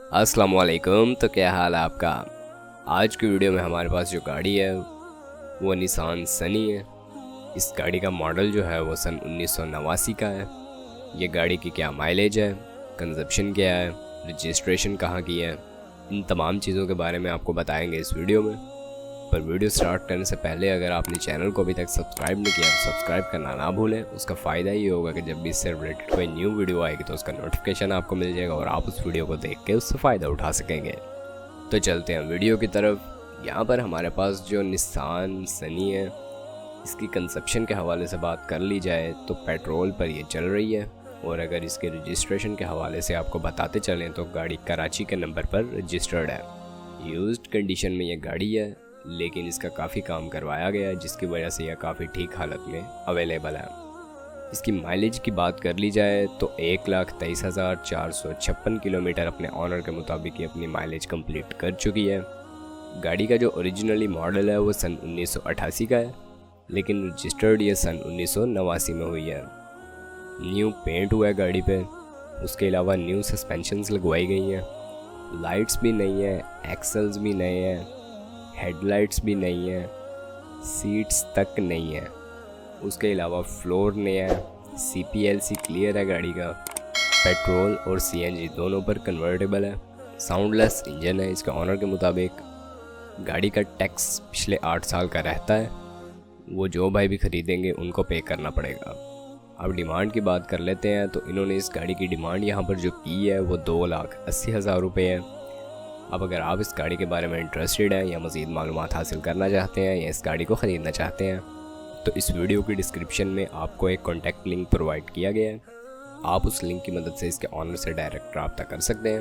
अस्सलाम वालेकुम। तो क्या हाल है आपका। आज की वीडियो में हमारे पास जो गाड़ी है वो निसान सनी है। इस गाड़ी का मॉडल जो है वो सन 1989 का है। ये गाड़ी की क्या माइलेज है, कंजप्शन क्या है, रजिस्ट्रेशन कहाँ की है, इन तमाम चीज़ों के बारे में आपको बताएंगे इस वीडियो में। पर वीडियो स्टार्ट करने से पहले अगर आपने चैनल को अभी तक सब्सक्राइब नहीं किया तो सब्सक्राइब करना ना भूलें। उसका फ़ायदा ये होगा कि जब भी इससे रिलेटेड कोई न्यू वीडियो आएगी तो उसका नोटिफिकेशन आपको मिल जाएगा और आप उस वीडियो को देख के उससे फ़ायदा उठा सकेंगे। तो चलते हैं वीडियो की तरफ। यहाँ पर हमारे पास जो निसान सनी है, इसकी कंजप्शन के हवाले से बात कर ली जाए तो पेट्रोल पर ये चल रही है। और अगर इसके रजिस्ट्रेशन के हवाले से आपको बताते चलें तो गाड़ी कराची के नंबर पर रजिस्टर्ड है। यूज्ड कंडीशन में ये गाड़ी है, लेकिन इसका काफ़ी काम करवाया गया है जिसकी वजह से यह काफ़ी ठीक हालत में अवेलेबल है। इसकी माइलेज की बात कर ली जाए तो 1,23,456 किलोमीटर अपने ऑनर के मुताबिक ये अपनी माइलेज कंप्लीट कर चुकी है। गाड़ी का जो ओरिजिनली मॉडल है वो सन 1988 का है, लेकिन रजिस्टर्ड ये सन 1989 में हुई है। न्यू पेंट हुआ है गाड़ी पे, उसके अलावा न्यू सस्पेंशंस लगवाई गई हैं, लाइट्स भी नई हैं, एक्सल्स भी नए हैं, हेडलाइट्स भी नहीं है, सीट्स तक नहीं है। उसके अलावा फ्लोर नया है, CPLC क्लियर है गाड़ी का, पेट्रोल और CNG दोनों पर कन्वर्टेबल है, साउंडलेस इंजन है इसके ऑनर के मुताबिक। गाड़ी का टैक्स पिछले 8 साल का रहता है, वो जो भाई भी ख़रीदेंगे उनको पे करना पड़ेगा। अब डिमांड की बात कर लेते हैं तो इन्होंने इस गाड़ी की डिमांड यहाँ पर जो की है वो 2,80,000 रुपये है। अब अगर आप इस गाड़ी के बारे में इंटरेस्टेड हैं या मज़ीद मालूमात हासिल करना चाहते हैं या इस गाड़ी को ख़रीदना चाहते हैं तो इस वीडियो की डिस्क्रिप्शन में आपको एक कॉन्टैक्ट लिंक प्रोवाइड किया गया है। आप उस लिंक की मदद से इसके ऑनर से डायरेक्ट रब्ता कर सकते हैं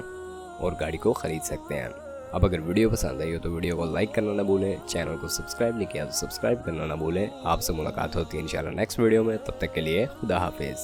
और गाड़ी को ख़रीद सकते हैं। अब अगर वीडियो पसंद आई हो तो वीडियो को लाइक करना ना भूलें, चैनल को सब्सक्राइब नहीं किया तो सब्सक्राइब करना ना भूलें। आपसे मुलाकात होती है इंशाल्लाह नेक्स्ट वीडियो में। तब तक के लिए खुदा हाफिज़।